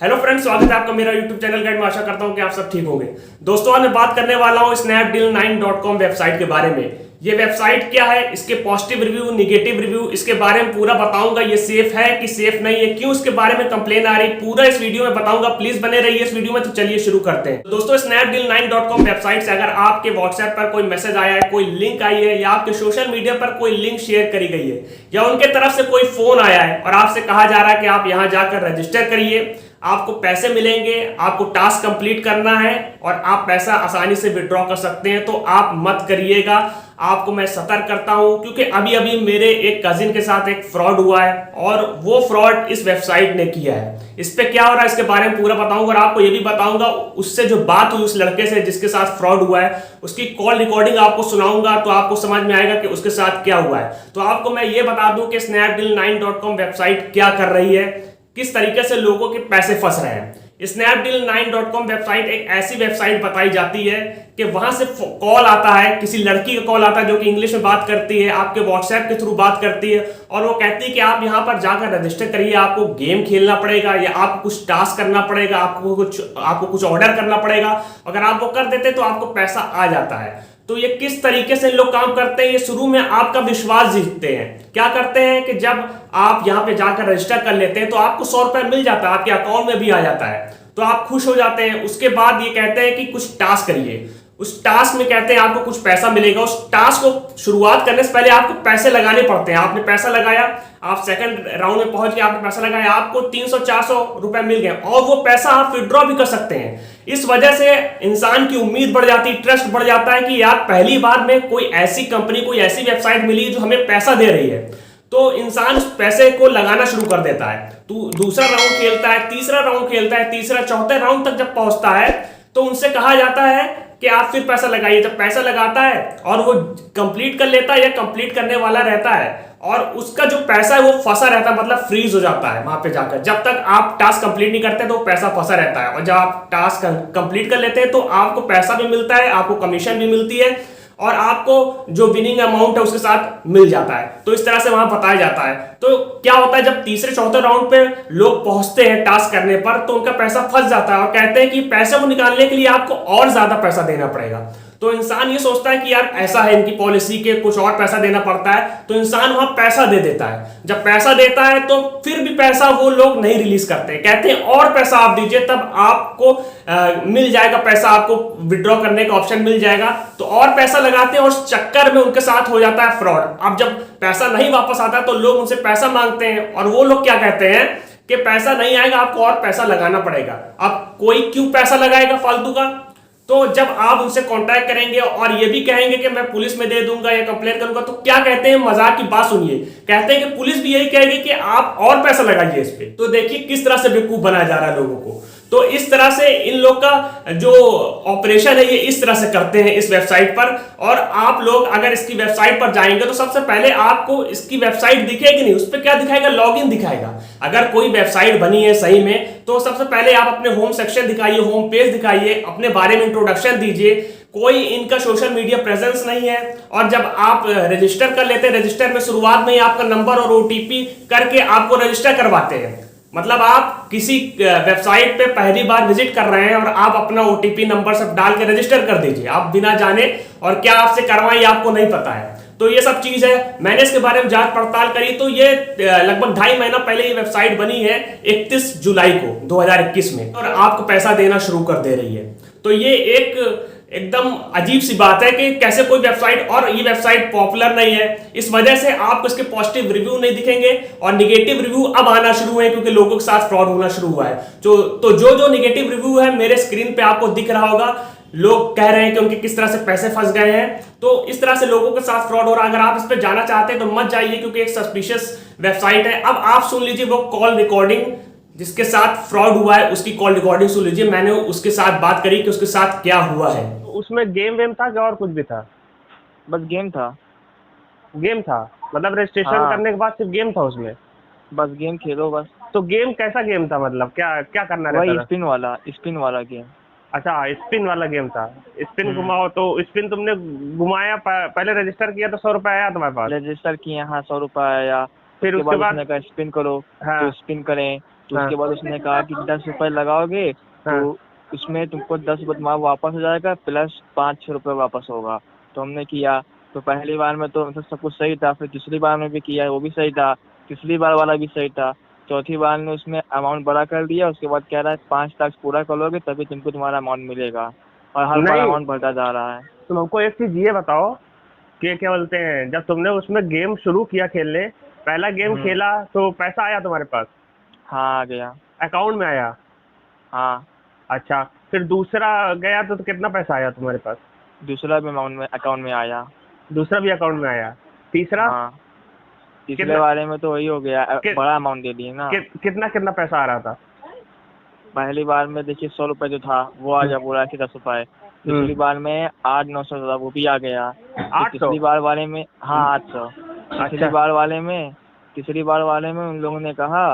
Hello friends, स्वागत है आपका मेरा यूट्यूब चैनल गाइड में। आशा करता हूं कि आप सब ठीक होंगे। दोस्तों, आज मैं बात करने वाला हूं snapdeal9.com वेबसाइट के बारे में। ये वेबसाइट क्या है, इसके पॉजिटिव रिव्यू, नेगेटिव रिव्यू, इसके बारे में पूरा बताऊंगा। ये सेफ है कि सेफ नहीं है, क्यों इसके बारे में कंप्लेन आ रही, पूरा इस वीडियो में बताऊंगा। प्लीज बने रहिए इस वीडियो में। तो चलिए शुरू करते हैं। दोस्तों, snapdeal9.com वेबसाइट से अगर आपके व्हाट्सएप पर कोई मैसेज आया है, कोई लिंक आई है, या आपके सोशल मीडिया पर कोई लिंक शेयर करी गई है, या उनके तरफ से कोई फोन आया है और आपसे कहा जा रहा है कि आप यहां जाकर रजिस्टर करिए, आपको पैसे मिलेंगे, आपको टास्क कंप्लीट करना है और आप पैसा आसानी से विड्रॉ कर सकते हैं, तो आप मत करिएगा। आपको मैं सतर्क करता हूं, क्योंकि अभी अभी मेरे एक कजिन के साथ एक फ्रॉड हुआ है और वो फ्रॉड इस वेबसाइट ने किया है। इस पे क्या हो रहा है इसके बारे में पूरा बताऊंगा और आपको ये भी बताऊंगा उससे जो बात हुई उस लड़के से जिसके साथ फ्रॉड हुआ है, उसकी कॉल रिकॉर्डिंग आपको सुनाऊंगा, तो आपको समझ में आएगा कि उसके साथ क्या हुआ है। तो आपको मैं ये बता दूं कि snapdeal9.com वेबसाइट क्या कर रही है, किस तरीके से लोगों के पैसे फंस रहे हैं। snapdeal9.com वेबसाइट एक ऐसी वेबसाइट बताई जाती है कि वहां से कॉल आता है, किसी लड़की का कॉल आता है जो कि इंग्लिश में बात करती है, आपके व्हाट्सएप के थ्रू बात करती है और वो कहती है कि आप यहां पर जाकर रजिस्टर करिए, आपको गेम खेलना पड़ेगा या आपको कुछ टास्क करना पड़ेगा, आपको कुछ ऑर्डर करना पड़ेगा। अगर आप वो कर देते तो आपको पैसा आ जाता है। तो ये किस तरीके से लोग काम करते हैं, ये शुरू में आपका विश्वास जीतते हैं। क्या करते हैं कि जब आप यहां पे जाकर रजिस्टर कर लेते हैं तो आपको 100 रुपए मिल जाता है, आपके अकाउंट में भी आ जाता है, तो आप खुश हो जाते हैं। उसके बाद ये कहते हैं कि कुछ टास्क करिए, उस टास्क में कहते हैं आपको कुछ पैसा मिलेगा। उस टास्क को शुरुआत करने से पहले आपको पैसे लगाने पड़ते हैं। आपने पैसा लगाया, आप सेकंड राउंड में पहुंच गए, आपने पैसा लगाया, आपको 300-400 रुपए मिल गए और वो पैसा आप विड्रॉ भी कर सकते हैं। इस वजह से इंसान की उम्मीद बढ़ जाती है, ट्रस्ट बढ़ जाता है कि यार पहली बार में कोई ऐसी कंपनी, कोई ऐसी वेबसाइट मिली जो हमें पैसा दे रही है, तो इंसान उस पैसे को लगाना शुरू कर देता है। तो दूसरा राउंड खेलता है, तीसरा राउंड खेलता है, तीसरा चौथे राउंड तक जब पहुंचता है तो उनसे कहा जाता है कि आप फिर पैसा लगाइए। जब पैसा लगाता है और वो कंप्लीट कर लेता है या कंप्लीट करने वाला रहता है और उसका जो पैसा है वो फंसा रहता है, मतलब फ्रीज हो जाता है वहां पे जाकर। जब तक आप टास्क कंप्लीट नहीं करते तो पैसा फंसा रहता है और जब आप टास्क कंप्लीट कर लेते हैं तो आपको पैसा भी मिलता है, आपको कमीशन भी मिलती है और आपको जो विनिंग अमाउंट है उसके साथ मिल जाता है। तो इस तरह से वहां बताया जाता है। तो क्या होता है, जब तीसरे चौथे राउंड पे लोग पहुंचते हैं टास्क करने पर तो उनका पैसा फंस जाता है और कहते हैं कि पैसे को निकालने के लिए आपको और ज्यादा पैसा देना पड़ेगा। तो इंसान ये सोचता है कि यार ऐसा है इनकी पॉलिसी के कुछ और पैसा देना पड़ता है, तो इंसान वहां पैसा दे देता है। जब पैसा देता है तो फिर भी पैसा वो लोग नहीं रिलीज करते, कहते हैं और पैसा आप दीजिए तब आपको मिल जाएगा पैसा, आपको विड्रॉ करने का ऑप्शन मिल जाएगा। तो और पैसा लगाते हैं और उस चक्कर में उनके साथ हो जाता है फ्रॉड। अब जब पैसा नहीं वापस आता तो लोग उनसे पैसा मांगते हैं और वो लोग क्या कहते हैं कि पैसा नहीं आएगा, आपको और पैसा लगाना पड़ेगा। अब कोई क्यों पैसा लगाएगा फालतू का? तो जब आप उनसे कांटेक्ट करेंगे और ये भी कहेंगे कि मैं पुलिस में दे दूंगा या कंप्लेन करूंगा, तो क्या कहते हैं, मजाक की बात सुनिए, कहते हैं कि पुलिस भी यही कहेगी कि आप और पैसा लगाइए इस पे। तो देखिए किस तरह से बेवकूफ बनाया जा रहा है लोगों को। तो इस तरह से इन लोग का जो ऑपरेशन है ये इस तरह से करते हैं इस वेबसाइट पर। और आप लोग अगर इसकी वेबसाइट पर जाएंगे तो सबसे पहले आपको इसकी वेबसाइट दिखेगी नहीं, उस पर क्या दिखाएगा, लॉगिन दिखाएगा। अगर कोई वेबसाइट बनी है सही में तो सबसे पहले आप अपने होम सेक्शन दिखाइए, होम पेज दिखाइए, अपने बारे में इंट्रोडक्शन दीजिए। कोई इनका सोशल मीडिया प्रेजेंस नहीं है और जब आप रजिस्टर कर लेते हैं, रजिस्टर में शुरुआत में ही आपका नंबर और ओटीपी करके आपको रजिस्टर करवाते हैं। मतलब आप किसी वेबसाइट पे पहली बार विजिट कर रहे हैं और आप अपना ओटीपी नंबर सब डाल के रजिस्टर कर दीजिए, आप बिना जाने, और क्या आपसे करवाएं आपको नहीं पता है। तो ये सब चीज है। मैंने इसके बारे में जांच पड़ताल करी तो ये लगभग 2.5 महीना पहले ये वेबसाइट बनी है, 31 जुलाई को 2021 में, और आपको पैसा देना शुरू कर दे रही है। तो ये एकदम अजीब सी बात है कि कैसे कोई वेबसाइट, और ये वेबसाइट पॉपुलर नहीं है, इस वजह से आपको इसके पॉजिटिव रिव्यू नहीं दिखेंगे और निगेटिव रिव्यू अब आना शुरू हुए क्योंकि लोगों के साथ फ्रॉड होना शुरू हुआ है। तो जो निगेटिव रिव्यू है मेरे स्क्रीन पे आपको दिख रहा होगा, लोग कह रहे हैं कि उनके किस तरह से पैसे फंस गए हैं। तो इस तरह से लोगों के साथ फ्रॉड हो रहा है। अगर आप इस पे जाना चाहते हैं तो मत जाइए क्योंकि एक सस्पिशियस वेबसाइट है। अब आप सुन लीजिए वो कॉल रिकॉर्डिंग जिसके साथ फ्रॉड हुआ है, उसकी कॉल रिकॉर्डिंग सुन लीजिए। मैंने उसके साथ बात करी कि उसके साथ क्या हुआ है। उसमें गेम वेम था क्या और कुछ भी था? बस गेम था। गेम था, मतलब रजिस्ट्रेशन हाँ, करने के बाद सिर्फ गेम था उसमें? बस गेम खेलो बस। तो गेम कैसा गेम था, मतलब क्या क्या करना रहता वही था? स्पिन वाला गेम। अच्छा, स्पिन वाला गेम था। स्पिन घुमाओ, तो स्पिन तुमने घुमाया, पहले रजिस्टर किया तो 100 रुपए आया तुम्हारे पास? रजिस्टर किए, हाँ 100 रुपये आया। फिर उसके उसके बाद बाद? उसने कहा स्पिन करो, हाँ। तो स्पिन करें तो हाँ। उसके बाद उसने कहा कि 10 रुपये लगाओगे हाँ। तो उसमें तुमको 10 रुपये तुम्हारा वापस हो जाएगा प्लस 5-6 रुपये वापस होगा। तो हमने किया, तो पहली बार में तो मतलब सब कुछ सही था, फिर दूसरी बार में भी किया वो भी सही था, तीसरी बार वाला भी सही था, चौथी बार में उसमें अमाउंट बड़ा कर दिया। उसके बाद कह रहा है 5 टास्क पूरा कर लोगे तभी तुमको तुम्हारा अमाउंट मिलेगा, और हर बार नहीं, अमाउंट बढ़ता जा रहा है। तुम हमको एक चीज ये बताओ कि क्या बोलते हैं, जब तुमने उसमें गेम शुरू किया खेलने, पहला गेम खेला तो पैसा आया तुम्हारे पास, हाँ आ गया। अकाउंट में आया? हाँ, अच्छा, फिर दूसरा गया तो कितना पैसा आया तुम्हारे पास? दूसरा भी अकाउंट में आया। दूसरा भी अकाउंट में आया? तीसरा? हाँ, तीसरे कितना बारे में तो वही हो गया, कि, बड़ा अमाउंट दे दिए ना। कितना कितना पैसा आ रहा था? पहली बार में देखिए 100 रुपये जो था वो आ गया पूरा कि 10 रुपये। दूसरी बार में 800-900 था वो भी आ गया। तो 800? तीसरी बार वाले में हाँ 800। तीसरी अच्छा। बार वाले में उन लोगों ने कहा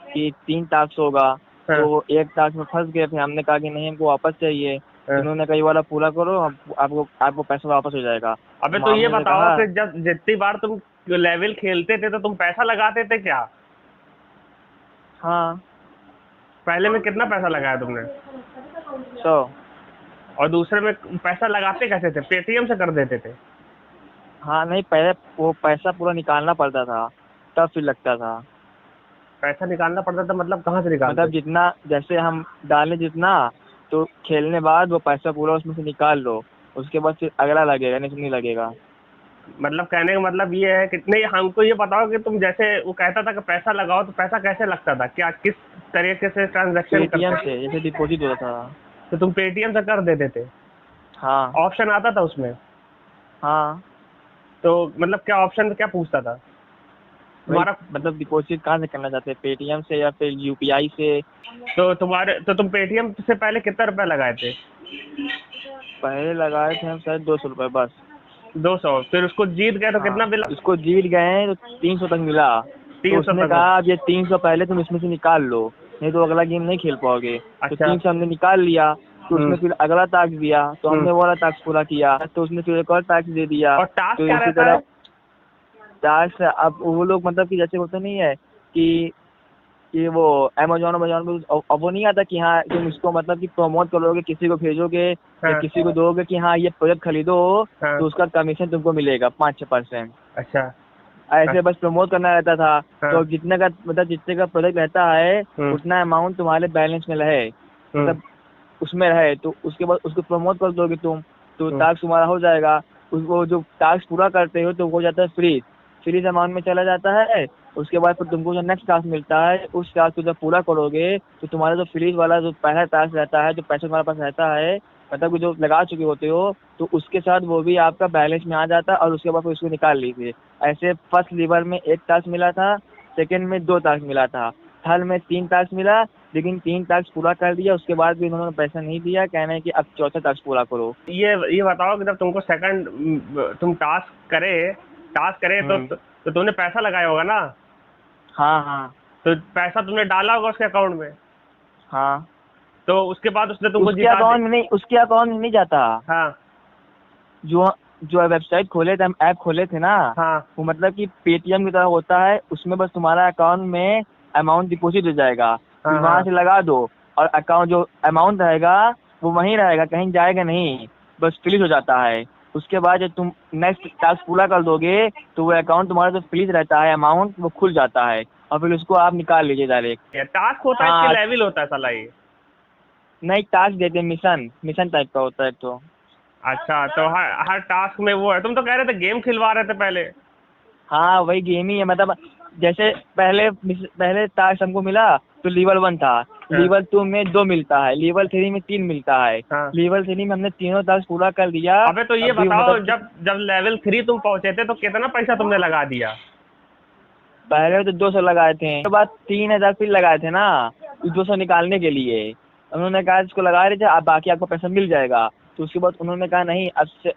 कि 3 टास्क होगा। हाँ। तो वो एक टास्क में फंस गए थे, हमने कहा कि नहीं हमको वापस चाहिए। हाँ। उन्होंने कहा ये वाला पूरा करो, आपको पैसा वापस हो जाएगा। अबे तो हमने ये से बताओ, कहा, फिर जब जितनी बार तुम लेवल खेलते थे तो तुम पैसा लगाते थे क्या? हाँ पहले में कितना पैसा लगाया तुमने? 100। और दूसरे में पैसा लगाते कैसे थे? पेटीएम से कर देते थे? हाँ नहीं, पहले वो पैसा पूरा निकालना पड़ता था तब फिर लगता था। पैसा निकालना पड़ता था मतलब कहाँ से निकालते मतलब थे? जितना जैसे हम डालें जितना, तो खेलने बाद वो पैसा पूरा उसमें से निकाल लो, उसके बाद फिर अगला लगेगा, नहीं तो नहीं लगेगा। मतलब कहने का मतलब ये है कि नहीं, हमको ये बताओ कि तुम जैसे वो कहता था कि पैसा लगाओ, तो पैसा कैसे लगता था, क्या किस तरीके से ट्रांजैक्शन पेटीएम करते? से जैसे डिपॉजिट होता था। तो तुम पेटीएम से कर देते थे? हाँ ऑप्शन आता था उसमें? हाँ, तो मतलब क्या ऑप्शन, क्या पूछता था वही तुम्हारा? मतलब डिपॉजिट कहाँ से करना चाहते हैं, पेटीएम से या फिर यूपीआई से? तो तुम पेटीएम से पहले कितना रुपया लगाए थे? पहले लगाए थे हम शायद 200 रुपये बस। 200? फिर उसको जीत गए तो हाँ, कितना मिला? उसको जीत गए तो 300 तक मिला। तो 300 उसने तक? कहा अब ये 300 पहले तुम इसमें से निकाल लो, नहीं तो अगला गेम नहीं खेल पाओगे। तो अच्छा। 300 हमने निकाल लिया, तो उसने फिर अगला टास्क दिया, तो हमने वो वाला टास्क पूरा किया, तो उसने फिर एक और टास्क दे दिया। और टास्क तो क्या इसी रहता तरह है? टास्क अब वो लोग मतलब कि जैसे होता नहीं है कि वो अमेजोन में अब वो नहीं आता कि हाँ तुम इसको मतलब कि प्रमोट करोगे, किसी को भेजोगे या हाँ। किसी को दोगे कि हाँ ये प्रोडक्ट खरीदो, हाँ। तो उसका कमीशन तुमको मिलेगा 5-6%। अच्छा। ऐसे बस प्रमोट करना रहता था। हाँ। तो जितने का मतलब जितने का प्रोडक्ट रहता है उतना अमाउंट तुम्हारे बैलेंस में रहे, मतलब उसमें रहे, तो उसके बाद उसको प्रमोट कर दोगे तुम, तो टास्क तुम्हारा हो जाएगा। उसको जो टास्क पूरा करते हो तो हो जाता है फ्रीज अमाउंट में चला जाता है। उसके बाद फिर तुमको जो नेक्स्ट टास्क मिलता है उस टास्क को जब पूरा करोगे तो तुम्हारा जो फ्रीज वाला जो पहला टास्क रहता है, जो पैसा तुम्हारे पास रहता है, मतलब कि जो लगा चुके होते हो, तो उसके साथ वो भी आपका बैलेंस में आ जाता है और उसके बाद फिर उसको निकाल लीजिए। ऐसे फर्स्ट लीवर में 1 टास्क मिला था, सेकंड में 2 टास्क मिला था, थर्ड में 3 टास्क मिला, लेकिन 3 टास्क पूरा कर दिया। उसके बाद भी उन्होंने पैसा नहीं दिया, कहना है कि अब चौथा टास्क पूरा करो। ये बताओ कि जब तुमको सेकंड तुम टास्क करे तो तुमने पैसा लगाया होगा ना? हाँ हाँ तो पैसा तुमने डाला होगा उसके अकाउंट में? हाँ, तो उसके बाद उसने तुमको उसके जिता अकाउंट में नहीं, उसके अकाउंट में नहीं जाता। हाँ। जो जो वेबसाइट खोले थे हम, ऐप खोले थे ना, हाँ। वो मतलब कि पेटीएम की तरह होता है, उसमें बस तुम्हारा अकाउंट में अमाउंट डिपॉजिट हो जाएगा, फिर हाँ। वहाँ हाँ। से लगा दो, और अकाउंट जो अमाउंट रहेगा वो वहीं रहेगा, कहीं जाएगा नहीं, बस फ्रीज हो जाता है। उसके बाद जब तुम नेक्स्ट टास्क पूरा कर दोगे तो वो अकाउंट तुम्हारा जो फ्रीज रहता है अमाउंट वो खुल जाता है, और फिर उसको आप निकाल लीजिए डायरेक्ट। ये टास्क होता है, हाँ, इसके लेवल होता है साला ये? नहीं टास्क देते हैं, मिशन टाइप का होता है। तो अच्छा, तो हर टास्क में वो है? तुम तो कह रहे थे गेम खिलवा रहे थे पहले। हाँ वही गेम ही है, मतलब जैसे पहले टास्क हमको मिला तो लेवल 1 था, लेवल 2 में 2 मिलता है, लेवल 3 में 3 मिलता है। हाँ। लेवल 3 में हमने तीनों टास्क पूरा कर दिया। अबे तो ये अभी बताओ, मतलब जब लेवल 3 तुम पहुंचे थे तो कितना पैसा तुमने लगा दिया? पहले तो 200 लगाए थे, उसके बाद 3000 फिर लगाए थे ना 200 निकालने के लिए। उन्होंने कहा इसको लगा रहे थे, अब बाकी आपको पैसा मिल जाएगा। तो उसके बाद उन्होंने कहा नहीं,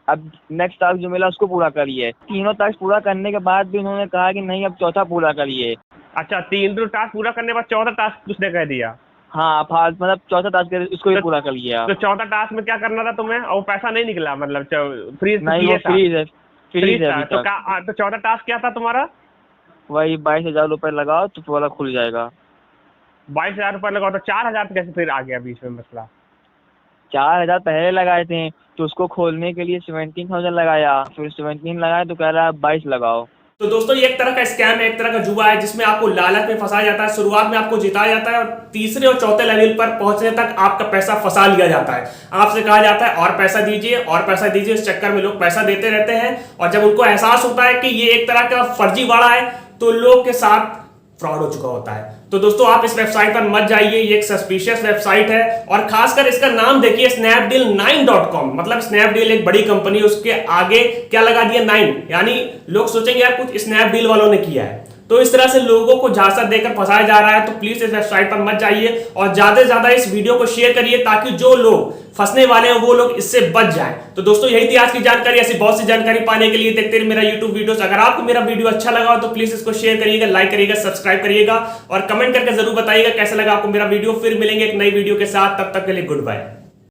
अब नेक्स्ट टास्क जो मिला उसको पूरा करिए। तीनों टास्क पूरा करने के बाद भी उन्होंने कहा कि नहीं अब चौथा पूरा करिए। अच्छा, 3 टास्क पूरा करने के बाद चौथा टास्क उसने कह दिया? हाँ मतलब चौथा टास्क उसको भी पूरा कर लिया। तो चौथा टास्क में क्या करना था तुम्हें, और पैसा नहीं निकला? मतलब फ्रीज नहीं, वो फ्रीज है, फ्रीज है था। अभी तक। तो चौथा टास्क क्या था तुम्हारा? वही 22,000 रुपये लगाओ तो वाला खुल जाएगा। 22,000 रुपये लगाओ तो 4,000 कैसे फिर आ गया बीच में मसला? 4,000 पहले लगाए थे, तो उसको खोलने के लिए 17,000 लगाया, फिर 17 लगाया तो कह रहा है 22 लगाओ। तो दोस्तों ये एक तरह का स्कैम है, एक तरह का जुआ है, जिसमें आपको लालच में फंसाया जाता है, शुरुआत में आपको जिताया जाता है और तीसरे और चौथे लेवल पर पहुंचने तक आपका पैसा फंसा लिया जाता है। आपसे कहा जाता है और पैसा दीजिए और पैसा दीजिए, इस चक्कर में लोग पैसा देते रहते हैं और जब उनको एहसास होता है कि ये एक तरह का फर्जीवाड़ा है तो लोग के साथ फ्रॉड हो चुका होता है। तो दोस्तों आप इस वेबसाइट पर मत जाइए, ये एक सस्पिशियस वेबसाइट है और खासकर इसका नाम देखिए snapdeal9.com, मतलब स्नैपडील एक बड़ी कंपनी, उसके आगे क्या लगा दिया 9, यानी लोग सोचेंगे यार कुछ स्नैपडील वालों ने किया है। तो इस तरह से लोगों को झांसा देकर फंसाया जा रहा है। तो प्लीज इस वेबसाइट पर मत जाइए और ज्यादा से ज्यादा इस वीडियो को शेयर करिए ताकि जो लोग फंसने वाले हैं वो लोग इससे बच जाएं। तो दोस्तों यही थी आज की जानकारी। ऐसी बहुत सी जानकारी पाने के लिए देखते रहिए मेरा यूट्यूब वीडियोस। अगर आपको मेरा वीडियो अच्छा लगा हो तो प्लीज इसको शेयर करिएगा, लाइक करिएगा, सब्सक्राइब करिएगा और कमेंट करके जरूर बताइएगा कैसा लगा आपको मेरा वीडियो। फिर मिलेंगे एक नई वीडियो के साथ, तब तक के लिए गुड बाय।